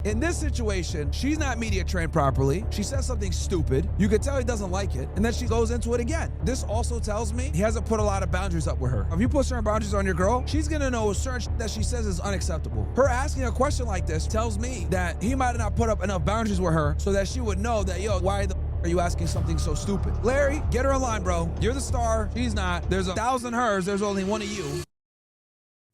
In this situation, she's not media trained properly. She says something stupid. You could tell he doesn't like it. And then she goes into it again. This also tells me he hasn't put a lot of boundaries up with her. If you put certain boundaries on your girl, she's gonna know certain shit that she says is unacceptable. Her asking a question like this tells me that he might have not put up enough boundaries with her so that she would know that, yo, why the are you asking something so stupid? Larry, get her in line, bro. You're the star. She's not. There's 1,000 hers. There's only one of you.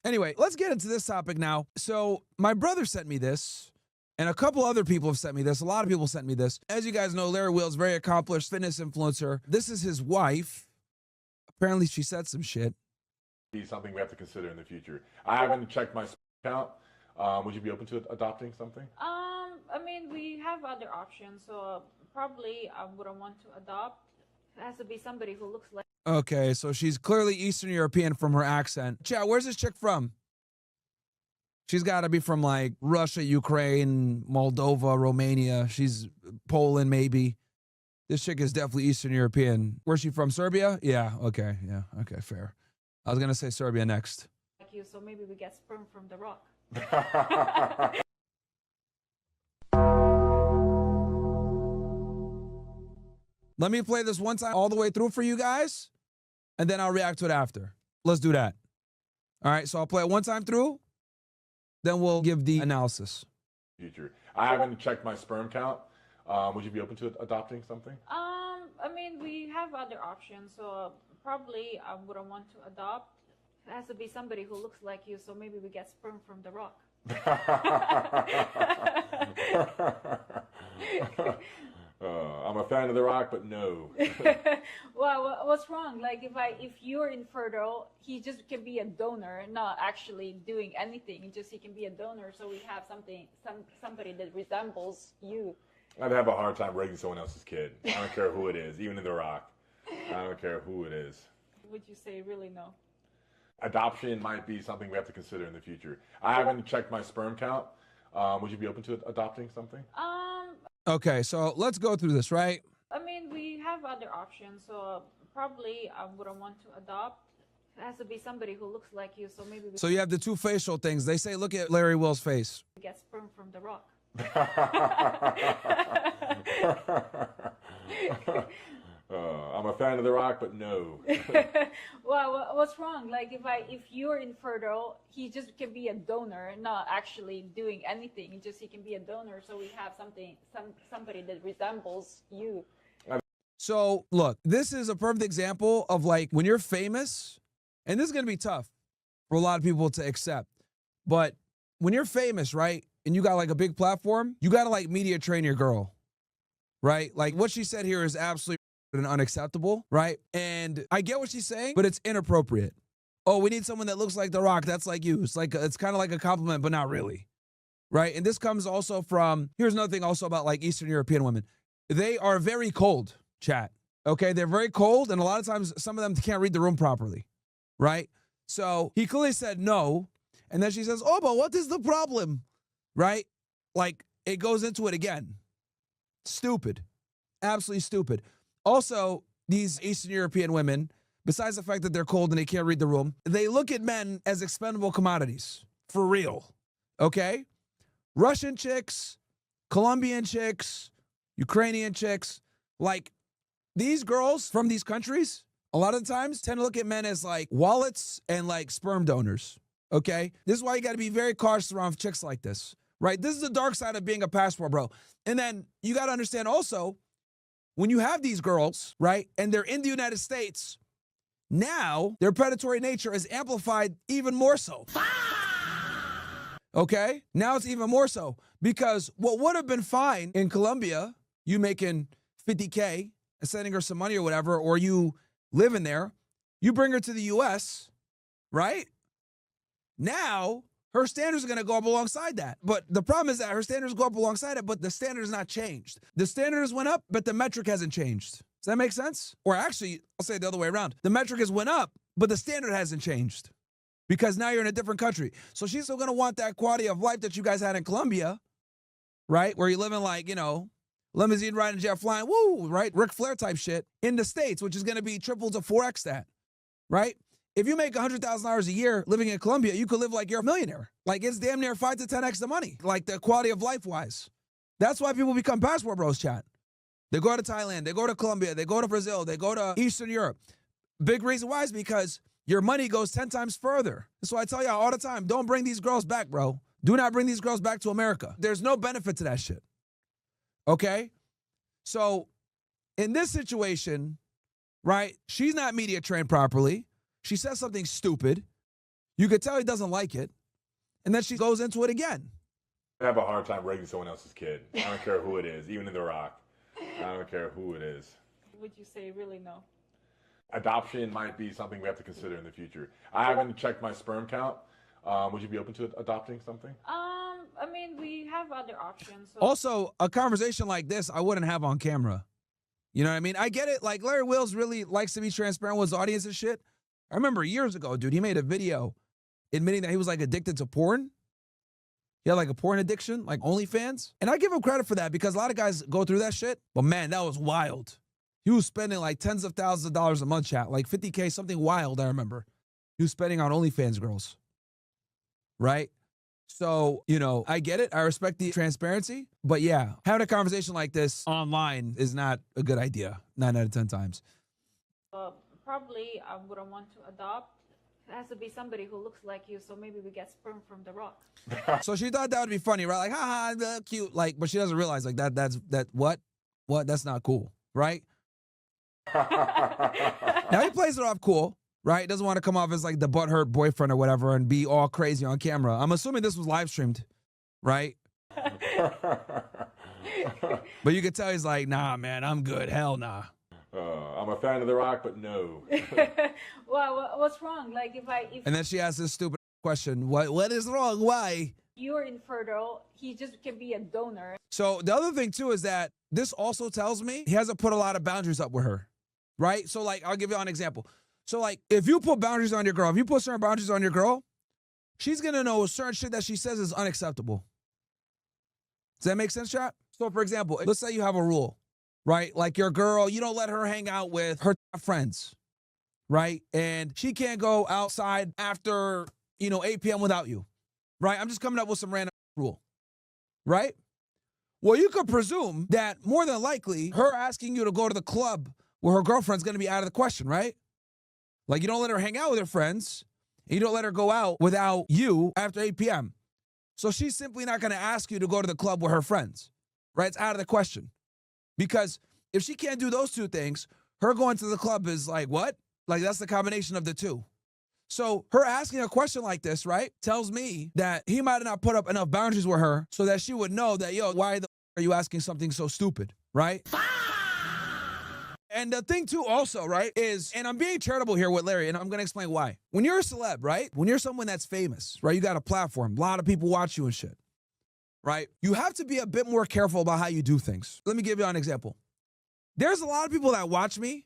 Anyway, let's get into this topic now. So my brother sent me this. And a couple other people have sent me this. A lot of people sent me this. As you guys know, Larry Will's very accomplished fitness influencer. This is his wife. Apparently, she said some shit. Be something we have to consider in the future. I haven't checked my account. Would you be open to adopting something? I mean, we have other options. So probably I wouldn't want to adopt. It has to be somebody who looks like. Okay, so she's clearly Eastern European from her accent. Chat, where's this chick from? She's got to be from like Russia, Ukraine, Moldova, Romania. She's Poland, maybe. This chick is definitely Eastern European. Where's she from? Serbia? Yeah. Okay. Yeah. Okay. Fair. I was gonna say Serbia next. Like you, so maybe we get sperm from the rock. Let me play this one time all the way through for you guys, and then I'll react to it after. Let's do that. All right. So I'll play it one time through. Then we'll give the analysis. Future. I haven't checked my sperm count. Would you be open to adopting something? I mean, we have other options. So probably I wouldn't want to adopt. It has to be somebody who looks like you. So maybe we get sperm from the rock. I'm a fan of The Rock, but no. Well, what's wrong? Like if you're infertile, he just can be a donor, not actually doing anything. He can be a donor. So we have somebody that resembles you. I'd have a hard time raising someone else's kid. I don't care who it is, even in The Rock. I don't care who it is. Would you say really no? Adoption might be something we have to consider in the future. I haven't checked my sperm count. Would you be open to adopting something? Okay, so let's go through this, right? I mean, we have other options. So probably I wouldn't want to adopt. It has to be somebody who looks like you. So maybe we So you have the two facial things. They say, look at Larry Will's face. get sperm from the rock. I'm a fan of The Rock, but no. Well, what's wrong? Like if you're infertile, he just can be a donor, not actually doing anything. He can be a donor. So we have somebody that resembles you. So look, this is a perfect example of like when you're famous, and this is going to be tough for a lot of people to accept, but when you're famous, right, and you got like a big platform, you got to like media train your girl, right? Like what she said here is absolutely and unacceptable, right? And I get what she's saying, but it's inappropriate. Oh, we need someone that looks like The Rock. That's like you. It's kind of like a compliment, but not really, right? And this comes also from, here's another thing also about like Eastern European women. They are very cold, chat, okay? They're very cold, and a lot of times some of them can't read the room properly, right? So he clearly said no, and then she says, oh, but what is the problem, right? Like, it goes into it again. Stupid. Absolutely stupid. Also, these Eastern European women, besides the fact that they're cold and they can't read the room, they look at men as expendable commodities. For real. Okay? Russian chicks, Colombian chicks, Ukrainian chicks, like these girls from these countries, a lot of times tend to look at men as like wallets and like sperm donors. Okay? This is why you got to be very cautious around chicks like this, right? This is the dark side of being a passport, bro. And then you got to understand also, when you have these girls, right, and they're in the United States, now their predatory nature is amplified even more so. Okay? Now it's even more so because what would have been fine in Colombia, you making 50K and sending her some money or whatever, or you living there, you bring her to the US, right? Now her standards are going to go up alongside that. But the problem is that her standards go up alongside it, but the standard has not changed. The standards went up, but the metric hasn't changed. Does that make sense? Or actually, I'll say it the other way around. The metric has went up, but the standard hasn't changed because now you're in a different country. So she's still going to want that quality of life that you guys had in Colombia, right? Where you're living like, you know, limousine riding, jet flying, woo, right? Ric Flair type shit in the States, which is going to be triple to 4X that, right? if you make $100,000 a year living in Colombia, you could live like you're a millionaire. Like it's damn near 5 to 10x the money, like the quality of life wise. That's why people become passport bros, chat. They go to Thailand, they go to Colombia, they go to Brazil, they go to Eastern Europe. Big reason why is because your money goes 10 times further. That's why I tell y'all all the time, don't bring these girls back, bro. Do not bring these girls back to America. There's no benefit to that shit. Okay? So in this situation, right, she's not media trained properly. She says something stupid. You could tell he doesn't like it. And then she goes into it again. I have a hard time raising someone else's kid. I don't care who it is, even in The Rock. I don't care who it is. Would you say really no? Adoption might be something we have to consider in the future. I haven't checked my sperm count. Would you be open to adopting something? I mean, we have other options. So. Also, a conversation like this, I wouldn't have on camera. You know what I mean? I get it. Like, Larry Wills really likes to be transparent with his audience and shit. I remember years ago, dude, he made a video admitting that he was, like, addicted to porn. He had, like, a porn addiction, like OnlyFans. And I give him credit for that because a lot of guys go through that shit. But, man, that was wild. He was spending, like, tens of thousands of dollars a month, chat. Like, 50K, something wild, I remember. He was spending on OnlyFans girls. Right? So, you know, I get it. I respect the transparency. But yeah, having a conversation like this online is not a good idea 9 out of 10 times. Probably I wouldn't want to adopt. It has to be somebody who looks like you, so maybe we get sperm from The Rock. So she thought that would be funny, right? Like, haha, cute. Like, but she doesn't realize like what? That's not cool, right? Now he plays it off cool. Right? Doesn't want to come off as like the butthurt boyfriend or whatever and be all crazy on camera. I'm assuming this was live streamed, right? But you could tell he's like, nah, man, I'm good. Hell nah. I'm a fan of The Rock, but no. Well, what's wrong? Like if and then she asks this stupid question, what is wrong? Why? You're infertile, he just can be a donor. So the other thing too is that this also tells me he hasn't put a lot of boundaries up with her, right? So like, I'll give you an example. So, like, if you put boundaries on your girl, if you put certain boundaries on your girl, she's going to know certain shit that she says is unacceptable. Does that make sense, chat? So, for example, let's say you have a rule, right? Like your girl, you don't let her hang out with her friends, right? And she can't go outside after, 8 p.m. without you, right? I'm just coming up with some random rule, right? Well, you could presume that more than likely her asking you to go to the club with her girlfriend's going to be out of the question, right? Like, you don't let her hang out with her friends, and you don't let her go out without you after 8 p.m. So she's simply not going to ask you to go to the club with her friends, right? It's out of the question. Because if she can't do those two things, her going to the club is like, what? Like, that's the combination of the two. So her asking a question like this, right, tells me that he might have not put up enough boundaries with her so that she would know that, yo, why the are you asking something so stupid, right? And the thing too also, right, is, and I'm being charitable here with Larry, and I'm going to explain why. When you're a celeb, right, when you're someone that's famous, right, you got a platform, a lot of people watch you and shit, right, you have to be a bit more careful about how you do things. Let me give you an example. There's a lot of people that watch me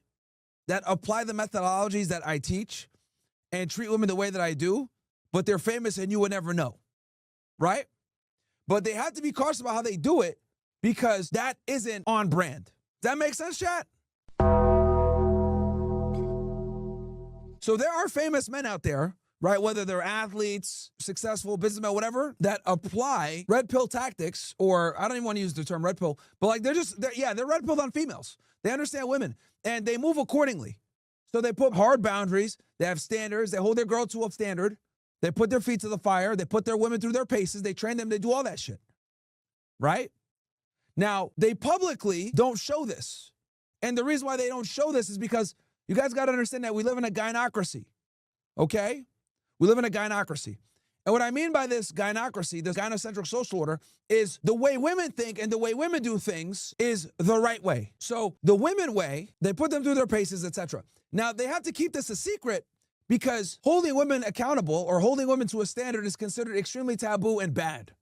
that apply the methodologies that I teach and treat women the way that I do, but they're famous and you would never know, right? But they have to be cautious about how they do it because that isn't on brand. Does that make sense, chat? So there are famous men out there, right, whether they're athletes, successful businessmen, whatever, that apply red pill tactics, or I don't even want to use the term red pill, but like they're red pilled on females. They understand women and they move accordingly. So they put hard boundaries, they have standards, they hold their girl to a standard, they put their feet to the fire, they put their women through their paces, they train them, they do all that shit, right? Now, they publicly don't show this. And the reason why they don't show this is because you guys got to understand that we live in a gynocracy, okay? We live in a gynocracy. And what I mean by this gynocracy, this gynocentric social order, is the way women think and the way women do things is the right way. So the women way, they put them through their paces, etc. Now, they have to keep this a secret because holding women accountable or holding women to a standard is considered extremely taboo and bad,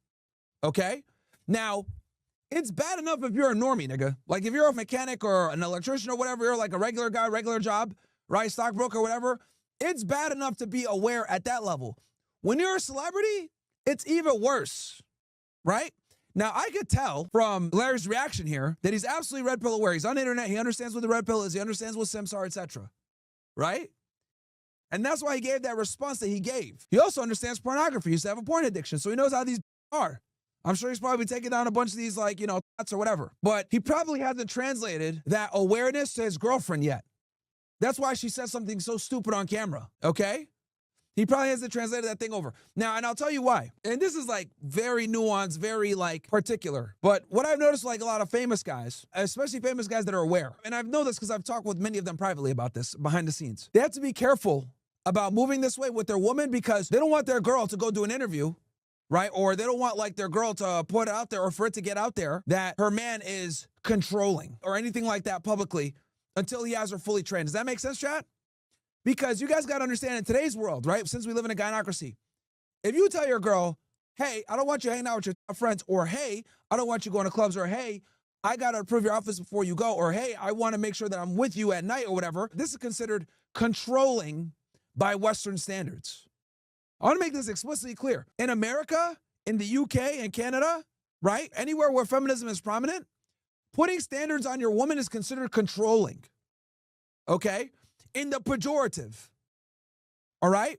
okay? Now, it's bad enough if you're a normie, nigga. Like if you're a mechanic or an electrician or whatever, you're like a regular guy, regular job, right? Stockbroker, whatever. It's bad enough to be aware at that level. When you're a celebrity, it's even worse, right? Now, I could tell from Larry's reaction here that he's absolutely red pill aware. He's on the internet. He understands what the red pill is. He understands what simps are, etc. Right? And that's why he gave that response that he gave. He also understands pornography. He used to have a porn addiction, so he knows how these are. I'm sure he's probably taking down a bunch of these, like, thoughts or whatever. But he probably hasn't translated that awareness to his girlfriend yet. That's why she said something so stupid on camera, okay? He probably hasn't translated that thing over. Now, and I'll tell you why. And this is like very nuanced, very like particular. But what I've noticed, like a lot of famous guys, especially famous guys that are aware, and I've known this because I've talked with many of them privately about this behind the scenes. They have to be careful about moving this way with their woman because they don't want their girl to go do an interview, right? Or they don't want like their girl to put out there or for it to get out there that her man is controlling or anything like that publicly until he has her fully trained. Does that make sense, chat? Because you guys got to understand in today's world, right? Since we live in a gynocracy, if you tell your girl, hey, I don't want you hanging out with your friends, or hey, I don't want you going to clubs, or hey, I got to approve your outfits before you go, or hey, I want to make sure that I'm with you at night or whatever, this is considered controlling by Western standards. I want to make this explicitly clear. In America, in the UK and Canada, right? Anywhere where feminism is prominent, putting standards on your woman is considered controlling, okay? In the pejorative, all right?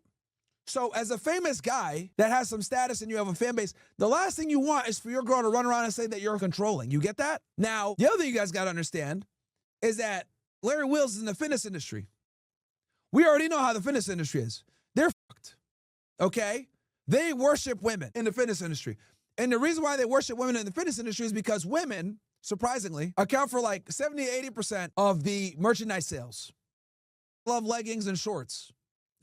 So as a famous guy that has some status and you have a fan base, the last thing you want is for your girl to run around and say that you're controlling. You get that? Now, the other thing you guys got to understand is that Larry Wheels is in the fitness industry. We already know how the fitness industry is. They're fucked, okay? They worship women in the fitness industry. And the reason why they worship women in the fitness industry is because women, surprisingly, account for like 70 to 80% of the merchandise sales. Love leggings and shorts,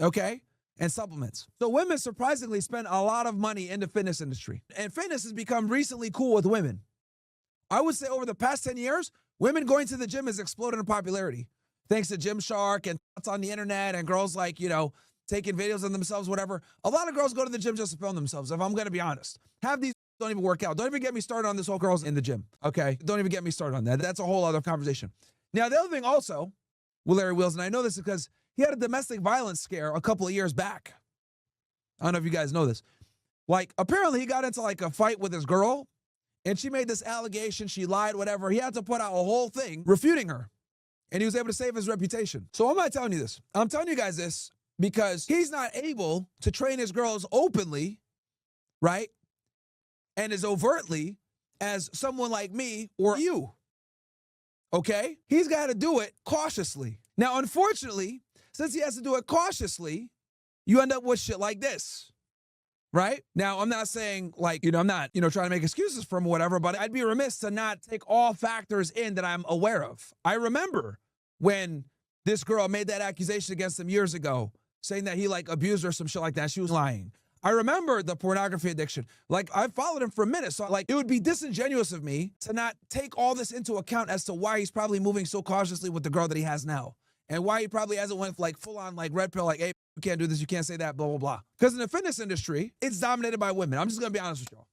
okay? And supplements. So women surprisingly spend a lot of money in the fitness industry. And fitness has become recently cool with women. I would say over the past 10 years, women going to the gym has exploded in popularity. Thanks to Gymshark and thoughts on the internet and girls like, taking videos of themselves, whatever. A lot of girls go to the gym just to film themselves, if I'm gonna be honest. Have these don't even work out. Don't even get me started on this whole girls in the gym, okay? Don't even get me started on that. That's a whole other conversation. Now, the other thing also with Larry Wheels, and I know this because he had a domestic violence scare a couple of years back. I don't know if you guys know this. Like, apparently he got into like a fight with his girl, and she made this allegation, she lied, whatever. He had to put out a whole thing refuting her, and he was able to save his reputation. So I'm not telling you this. I'm telling you guys this because he's not able to train his girls openly, right? And as overtly as someone like me or you. Okay? He's got to do it cautiously. Now, unfortunately, since he has to do it cautiously, you end up with shit like this, right? Now, I'm not saying like, I'm not, trying to make excuses for him or whatever, but I'd be remiss to not take all factors in that I'm aware of. I remember when this girl made that accusation against him years ago, saying that he like abused her or some shit like that. She was lying. I remember the pornography addiction. Like, I followed him for a minute, so like it would be disingenuous of me to not take all this into account as to why he's probably moving so cautiously with the girl that he has now. And why he probably hasn't went like full on like red pill, like, hey, you can't do this, you can't say that, blah, blah, blah. Because in the fitness industry, it's dominated by women. I'm just gonna be honest with y'all.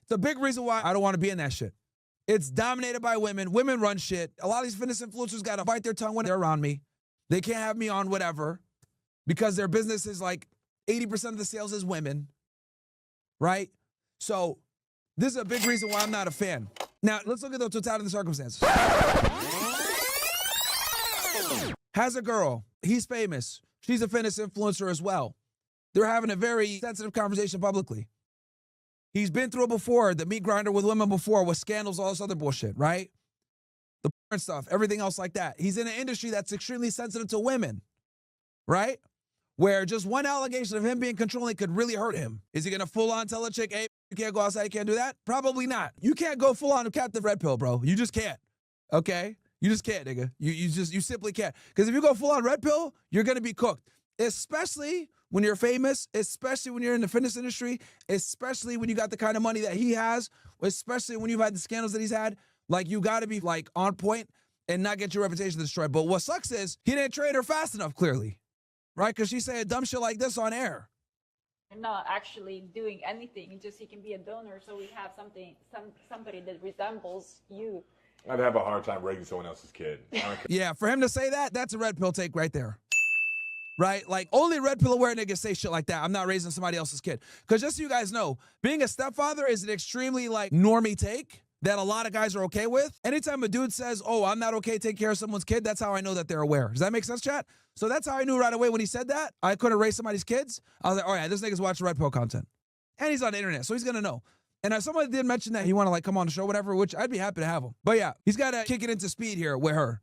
It's a big reason why I don't want to be in that shit. It's dominated by women. Women run shit. A lot of these fitness influencers gotta bite their tongue when they're around me. They can't have me on whatever because their business is like 80% of the sales is women, right? So this is a big reason why I'm not a fan. Now, let's look at the totality of the circumstances. Has a girl. He's famous. She's a fitness influencer as well. They're having a very sensitive conversation publicly. He's been through it before, the meat grinder with women before, with scandals, all this other bullshit, right? The porn stuff, everything else like that. He's in an industry that's extremely sensitive to women, right? Where just one allegation of him being controlling could really hurt him. Is he gonna full on tell a chick, hey, you can't go outside, you can't do that? Probably not. You can't go full on captive red pill, bro. You just can't, okay? You just can't, nigga. You simply can't. Because if you go full on red pill, you're gonna be cooked. Especially when you're famous, especially when you're in the fitness industry, especially when you got the kind of money that he has, especially when you've had the scandals that he's had. Like, you gotta be like on point and not get your reputation destroyed. But what sucks is he didn't train her fast enough, clearly. Right? Because she's saying dumb shit like this on air. You're not actually doing anything. It's just he can be a donor, so we have somebody that resembles you. I'd have a hard time raising someone else's kid. Yeah, for him to say that, that's a red pill take right there. Right? Like, only red pill aware niggas say shit like that. I'm not raising somebody else's kid. Because just so you guys know, being a stepfather is an extremely like normie take. that a lot of guys are okay with. Anytime a dude says, oh, I'm not okay taking care of someone's kid, that's how I know that they're aware. Does that make sense, chat? So that's how I knew right away when he said that I couldn't raise somebody's kids. I was like, all right, this nigga's watching Red Pill content. And he's on the internet, so he's gonna know. And if somebody did mention that he wanna like come on the show, whatever, which I'd be happy to have him. But yeah, he's gotta kick it into speed here with her.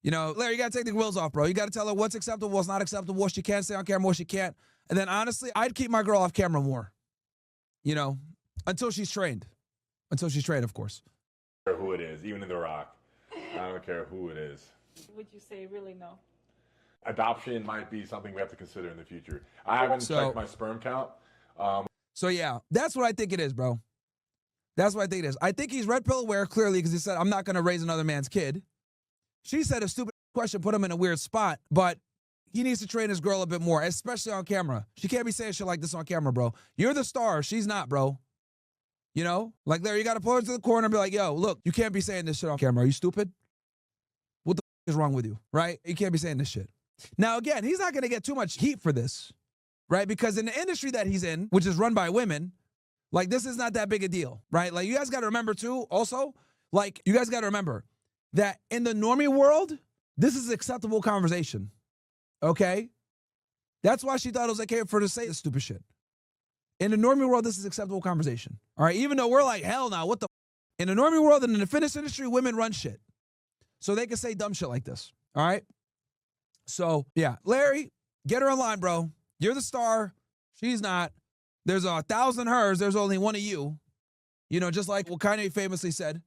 You know, Larry, you gotta take the wheels off, bro. You gotta tell her what's acceptable, what's not acceptable, what she can say on camera, what she can't. And then honestly, I'd keep my girl off camera more. You know, until she's trained. Until she's trained, of course. Who it is, even in The Rock. I don't care who it is. Would you say really no? Adoption might be something we have to consider in the future. I haven't checked my sperm count. So yeah, that's what I think it is, bro. That's what I think it is. I think he's red pill aware clearly because he said, I'm not going to raise another man's kid. She said a stupid question, put him in a weird spot, but he needs to train his girl a bit more, especially on camera. She can't be saying shit like this on camera, bro. You're the star. She's not, bro. You know? Like, Larry, you got to pull her to the corner and be like, yo, look, you can't be saying this shit on camera. Are you stupid? What the is wrong with you, right? You can't be saying this shit. Now, again, he's not going to get too much heat for this, right? Because in the industry that he's in, which is run by women, like, this is not that big a deal, right? Like, you guys got to remember, too, also, like, you guys got to remember that in the normie world, this is acceptable conversation, okay? That's why she thought it was okay for her to say this stupid shit. In the normie world, this is acceptable conversation, all right? Even though we're like, hell no, what the in the normie world and in the fitness industry, women run shit. So they can say dumb shit like this, all right? So, yeah, Larry, get her in line, bro. You're the star. She's not. There's 1,000 hers. There's only one of you. You know, just like what Kanye famously said,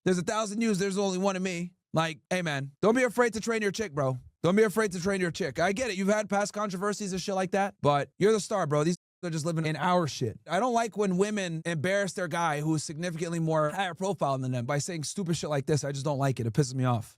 there's 1,000 yous. There's only one of me. Like, hey, man, don't be afraid to train your chick, bro. Don't be afraid to train your chick. I get it. You've had past controversies and shit like that, but you're the star, bro. These are just living in our shit. I don't like when women embarrass their guy who's significantly more higher profile than them by saying stupid shit like this. I just don't like it. It pisses me off.